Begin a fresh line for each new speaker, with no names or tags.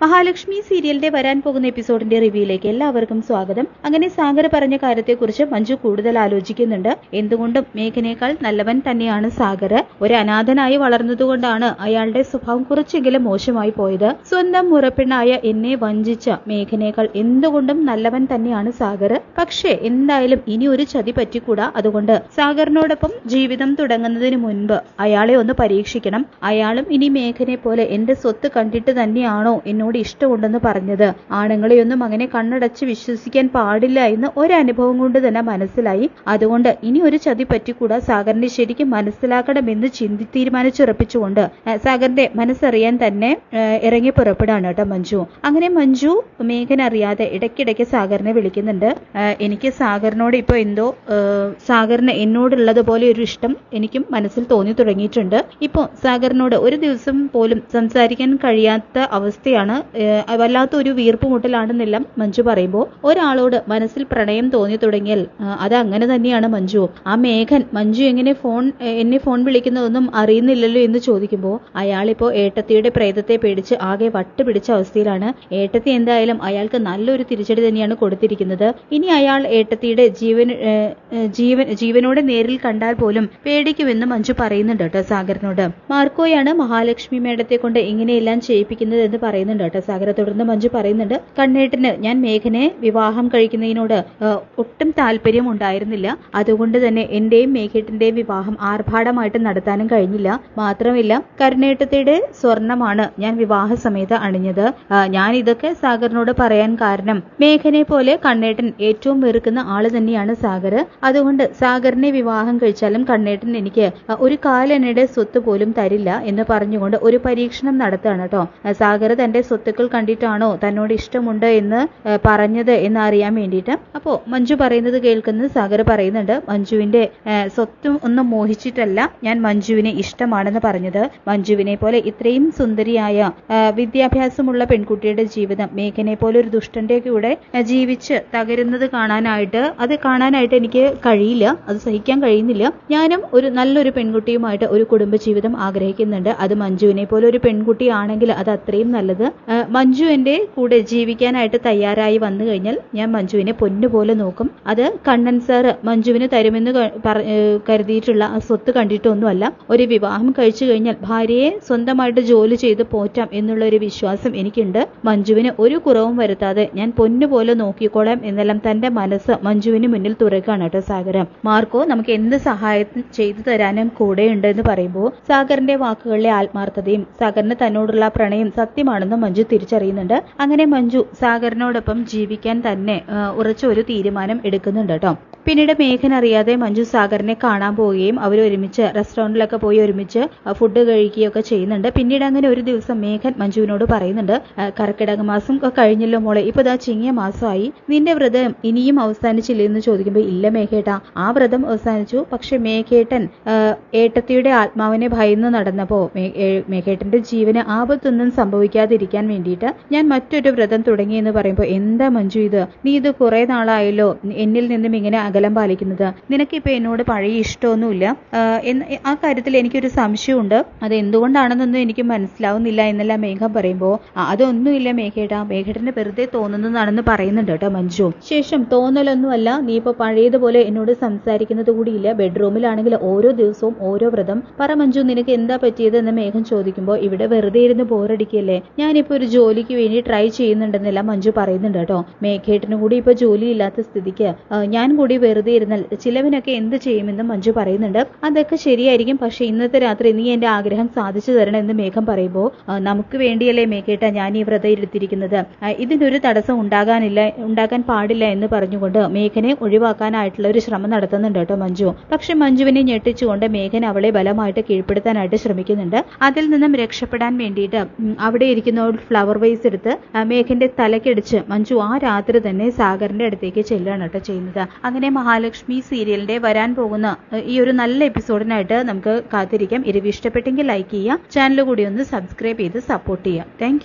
മഹാലക്ഷ്മി സീരിയലിന്റെ വരാൻ പോകുന്ന എപ്പിസോഡിന്റെ റിവ്യൂയിലേക്ക് എല്ലാവർക്കും സ്വാഗതം. അങ്ങനെ സാഗർ പറഞ്ഞ കാര്യത്തെക്കുറിച്ച് മഞ്ജു കൂടുതൽ ആലോചിക്കുന്നുണ്ട്. എന്തുകൊണ്ടും മേഘനേക്കാൾ നല്ലവൻ തന്നെയാണ് സാഗർ. ഒരു അനാഥനായി വളർന്നതുകൊണ്ടാണ് അയാളുടെ സ്വഭാവം കുറച്ചെങ്കിലും മോശമായി പോയത്. സ്വന്തം മുറപ്പെണ്ണായ എന്നെ വഞ്ചിച്ച മേഘനേക്കാൾ എന്തുകൊണ്ടും നല്ലവൻ തന്നെയാണ് സാഗർ. പക്ഷേ എന്തായാലും ഇനി ഒരു ചതി പറ്റിക്കൂടാ. അതുകൊണ്ട് സാഗറിനോടൊപ്പം ജീവിതം തുടങ്ങുന്നതിന് മുൻപ് അയാളെ ഒന്ന് പരീക്ഷിക്കണം. അയാളും ഇനി മേഘനെ പോലെ എന്റെ സ്വത്ത് കണ്ടിട്ട് തന്നെയാണോ എന്നോട് ഇഷ്ടമുണ്ടെന്ന് പറഞ്ഞത്? ആണുങ്ങളെയൊന്നും അങ്ങനെ കണ്ണടച്ച് വിശ്വസിക്കാൻ പാടില്ല എന്ന് ഒരനുഭവം കൊണ്ട് തന്നെ മനസ്സിലായി. അതുകൊണ്ട് ഇനി ഒരു ചതി പറ്റിക്കൂടാ. സാഗറിനെ ശരിക്കും മനസ്സിലാക്കണമെന്ന് തീരുമാനിച്ചുറപ്പിച്ചുകൊണ്ട് സാഗറിന്റെ മനസ്സറിയാൻ തന്നെ ഇറങ്ങി പുറപ്പെടാണ് കേട്ടോ മഞ്ജു. അങ്ങനെ മഞ്ജു മേഘനറിയാതെ ഇടയ്ക്കിടയ്ക്ക് സാഗറിനെ വിളിക്കുന്നുണ്ട്. എനിക്ക് സാഗറിനോട് ഇപ്പൊ എന്തോ സാഗറിന് എന്നോടുള്ളതുപോലെ ഒരു ഇഷ്ടം എനിക്കും മനസ്സിൽ തോന്നി തുടങ്ങിയിട്ടുണ്ട്. ഇപ്പൊ സാഗറിനോട് ഒരു ദിവസം പോലും സംസാരിക്കാൻ കഴിയാത്ത അവസ്ഥയാണ്. വല്ലാത്ത ഒരു വീർപ്പുമുട്ടലാണെന്നെല്ലാം മഞ്ജു പറയുമ്പോൾ ഒരാളോട് മനസ്സിൽ പ്രണയം തോന്നി തുടങ്ങിയാൽ അത് അങ്ങനെ തന്നെയാണ് മഞ്ജു. ആ മേഘൻ മഞ്ജു എന്നെ ഫോൺ വിളിക്കുന്നതൊന്നും അറിയുന്നില്ലല്ലോ എന്ന് ചോദിക്കുമ്പോൾ അയാളിപ്പോ ഏട്ടത്തിയുടെ പ്രേതത്തെ പേടിച്ച് ആകെ വട്ടുപിടിച്ച അവസ്ഥയിലാണ്. ഏട്ടത്തി എന്തായാലും അയാൾക്ക് നല്ലൊരു തിരിച്ചടി തന്നെയാണ് കൊടുത്തിരിക്കുന്നത്. ഇനി അയാൾ ഏട്ടത്തിയുടെ ജീവനോടെ നേരിൽ കണ്ടാൽ പോലും പേടിക്കുമെന്ന് മഞ്ജു പറയുന്നുണ്ട് കേട്ടോ സാഗറിനോട്. മാർക്കോയാണ് മഹാലക്ഷ്മി മേഡത്തെ കൊണ്ട് ഇങ്ങനെയെല്ലാം ചെയ്യിപ്പിക്കുന്നത് എന്ന് പറയുന്നുണ്ട് കേട്ടോ സാഗർ. തുടർന്ന് മഞ്ജു പറയുന്നുണ്ട്, കണ്ണേട്ടന് ഞാൻ മേഘനെ വിവാഹം കഴിക്കുന്നതിനോട് ഒട്ടും താല്പര്യം ഉണ്ടായിരുന്നില്ല. അതുകൊണ്ട് തന്നെ എന്റെയും മേഘേട്ടന്റെയും വിവാഹം ആർഭാടമായിട്ട് നടത്താനും കഴിഞ്ഞില്ല. മാത്രമല്ല കരുണേട്ടത്തിയുടെ സ്വർണമാണ് ഞാൻ വിവാഹ സമയത്ത് അണിഞ്ഞത്. ഞാൻ ഇതൊക്കെ സാഗറിനോട് പറയാൻ കാരണം മേഘനെ പോലെ കണ്ണേട്ടൻ ഏറ്റവും വെറുക്കുന്ന ആള് തന്നെയാണ് സാഗർ. അതുകൊണ്ട് സാഗറിനെ വിവാഹം കഴിച്ചാലും കണ്ണേട്ടൻ എനിക്ക് ഒരു കാലനയുടെ സ്വത്ത് പോലും തരില്ല എന്ന് പറഞ്ഞുകൊണ്ട് ഒരു പരീക്ഷണം നടത്തുകയാണ് കേട്ടോ. സാഗർ തന്റെ സ്വത്തുക്കൾ കണ്ടിട്ടാണോ തന്നോട് ഇഷ്ടമുണ്ട് എന്ന് പറഞ്ഞത് എന്ന് അറിയാൻ വേണ്ടിയിട്ട്. അപ്പോ മഞ്ജു പറയുന്നത് കേൾക്കുന്ന സാഗർ പറയുന്നുണ്ട്, മഞ്ജുവിന്റെ സ്വത്തും ഒന്നും മോഹിച്ചിട്ടല്ല ഞാൻ മഞ്ജുവിനെ ഇഷ്ടമാണെന്ന് പറഞ്ഞത്. മഞ്ജുവിനെ പോലെ ഇത്രയും സുന്ദരിയായ വിദ്യാഭ്യാസമുള്ള പെൺകുട്ടിയുടെ ജീവിതം മേഘനെ പോലെ ഒരു ദുഷ്ടന്റെ കൂടെ ജീവിച്ച് തകരുന്നത് കാണാനായിട്ട് എനിക്ക് കഴിയില്ല. അത് സഹിക്കാൻ കഴിയുന്നില്ല. ഞാനും ഒരു നല്ലൊരു പെൺകുട്ടിയുമായിട്ട് ഒരു കുടുംബജീവിതം ആഗ്രഹിക്കുന്നുണ്ട്. അത് മഞ്ജുവിനെ പോലെ ഒരു പെൺകുട്ടിയാണെങ്കിൽ അത് അത്രയും നല്ലത്. മഞ്ജു എന്റെ കൂടെ ജീവിക്കാനായിട്ട് തയ്യാറായി വന്നു കഴിഞ്ഞാൽ ഞാൻ മഞ്ജുവിനെ പൊന്നുപോലെ നോക്കും. അത് കണ്ണൻ സാർ മഞ്ജുവിന് തരുമെന്ന് കരുതിയിട്ടുള്ള ആ സ്വത്ത് കണ്ടിട്ടൊന്നുമല്ല. ഒരു വിവാഹം കഴിച്ചു കഴിഞ്ഞാൽ ഭാര്യയെ സ്വന്തമായിട്ട് ജോലി ചെയ്ത് പോറ്റാം എന്നുള്ള ഒരു വിശ്വാസം എനിക്കുണ്ട്. മഞ്ജുവിന് ഒരു കുറവും വരുത്താതെ ഞാൻ പൊന്നുപോലെ നോക്കിക്കോളാം എന്നെല്ലാം തന്റെ മനസ്സ് മഞ്ജുവിന് മുന്നിൽ തുറക്കാണ് കേട്ടോ സാഗർ. മാർക്കോ നമുക്ക് എന്ത് സഹായം ചെയ്തു തരാനും കൂടെയുണ്ട് എന്ന് പറയുമ്പോൾ സാഗറിന്റെ വാക്കുകളിലെ ആത്മാർത്ഥതയും സാഗറിന് തന്നോടുള്ള പ്രണയം സത്യമാണെന്ന് മഞ്ജു തിരിച്ചറിയുന്നുണ്ട്. അങ്ങനെ മഞ്ജു സാഗറിനോടൊപ്പം ജീവിക്കാൻ തന്നെ ഉറച്ച ഒരു തീരുമാനം എടുക്കുന്നുണ്ട് കേട്ടോ. പിന്നീട് മേഘൻ അറിയാതെ മഞ്ജു സാഗറിനെ കാണാൻ പോവുകയും അവർ ഒരുമിച്ച് റെസ്റ്റോറന്റിലൊക്കെ പോയി ഒരുമിച്ച് ഫുഡ് കഴിക്കുകയൊക്കെ ചെയ്യുന്നുണ്ട്. പിന്നീട് അങ്ങനെ ഒരു ദിവസം മേഘൻ മഞ്ജുവിനോട് പറയുന്നുണ്ട്, കർക്കിടക മാസം കഴിഞ്ഞല്ലോ മോളെ, ഇപ്പൊ ദാ ചിങ്ങിയ മാസമായി, നിന്റെ വ്രതം ഇനിയും അവസാനിച്ചില്ലേ എന്ന് ചോദിക്കുമ്പോൾ ഇല്ല മേഘേട്ടാ, ആ വ്രതം അവസാനിച്ചു. പക്ഷെ മേഘേട്ടൻ ഏട്ടത്തിയുടെ ആത്മാവിനെ ഭയന്ന് നടന്നപ്പോ മേഘേട്ടന്റെ ജീവന് ആപത്തൊന്നും സംഭവിക്കാതിരിക്കാൻ വേണ്ടിയിട്ട് ഞാൻ മറ്റൊരു വ്രതം തുടങ്ങി എന്ന് പറയുമ്പോൾ എന്താ മഞ്ജു ഇത്, നീ ഇത് കുറെ നാളായല്ലോ എന്നിൽ നിന്നും ഇങ്ങനെ അകലം പാലിക്കുന്നത്, നിനക്കിപ്പോ എന്നോട് പഴയ ഇഷ്ടമൊന്നുമില്ല. ആ കാര്യത്തിൽ എനിക്കൊരു സംശയമുണ്ട്, അത് എന്തുകൊണ്ടാണെന്നൊന്നും എനിക്ക് മനസ്സിലാവുന്നില്ല എന്നെല്ലാം മേഘം പറയുമ്പോ അതൊന്നുമില്ല മേഘേട്ടാ, മേഘേട്ടന് വെറുതെ തോന്നുന്നതാണെന്ന് പറയുന്നുണ്ട് കേട്ടോ മഞ്ജു. ശേഷം തോന്നലൊന്നുമല്ല, നീ ഇപ്പൊ പഴയതുപോലെ എന്നോട് സംസാരിക്കുന്നത് കൂടിയില്ല, ബെഡ്റൂമിലാണെങ്കിൽ ഓരോ ദിവസവും ഓരോ വ്രതം. പറ മഞ്ജു നിനക്ക് എന്താ പറ്റിയത് എന്ന് മേഘം ചോദിക്കുമ്പോൾ ഇവിടെ വെറുതെ ഇരുന്ന് ബോറടിക്കല്ലേ, ഞാനിപ്പോ ഒരു ജോലിക്ക് വേണ്ടി ട്രൈ ചെയ്യുന്നുണ്ടെന്നെല്ലാം മഞ്ജു പറയുന്നുണ്ട് കേട്ടോ. മേഘേട്ടനും കൂടി ഇപ്പൊ ജോലി ഇല്ലാത്ത സ്ഥിതിക്ക് ഞാൻ കൂടി വെറുതെ ഇരുന്നാൽ ചിലവിനൊക്കെ എന്ത് ചെയ്യുമെന്ന് മഞ്ജു പറയുന്നുണ്ട്. അതൊക്കെ ശരിയായിരിക്കും, പക്ഷെ ഇന്നത്തെ രാത്രി നീ എന്റെ ആഗ്രഹം സാധിച്ചു തരണം എന്ന് മേഘം പറയുമ്പോൾ നമുക്ക് വേണ്ടിയല്ലേ മേഘേട്ട ഞാൻ ഈ വ്രതം എടുത്തിരിക്കുന്നത്, ഇതിനൊരു തടസ്സം ഉണ്ടാകാൻ പാടില്ല എന്ന് പറഞ്ഞുകൊണ്ട് മേഘനെ ഒഴിവാക്കാനായിട്ടുള്ള ഒരു ശ്രമം നടത്തുന്നുണ്ട് കേട്ടോ മഞ്ജു. പക്ഷെ മഞ്ജുവിനെ ഞെട്ടിച്ചുകൊണ്ട് മേഘൻ അവളെ ബലമായിട്ട് കീഴ്പ്പെടുത്താനായിട്ട് ശ്രമിക്കുന്നുണ്ട്. അതിൽ നിന്നും രക്ഷപ്പെടാൻ വേണ്ടിയിട്ട് അവിടെ ഇരിക്കുന്ന ഒരു ഫ്ലവർ വൈസ് എടുത്ത് മേഘന്റെ തലക്കടിച്ച് മഞ്ജു ആ രാത്രി തന്നെ സാഗറിന്റെ അടുത്തേക്ക് ചെല്ലുകയാണ് കേട്ടോ ചെയ്യുന്നത്. അങ്ങനെ മഹാലക്ഷ്മി സീരിയലിന്റെ വരാൻ പോകുന്ന ഈ ഒരു നല്ല എപ്പിസോഡിനായിട്ട് നമുക്ക് കാത്തിരിക്കാം. ഇത് ഇഷ്ടപ്പെട്ടെങ്കിൽ ലൈക്ക് ചെയ്യുക, ചാനൽ കൂടി ഒന്ന് സബ്സ്ക്രൈബ് ചെയ്ത് സപ്പോർട്ട് ചെയ്യുക. താങ്ക്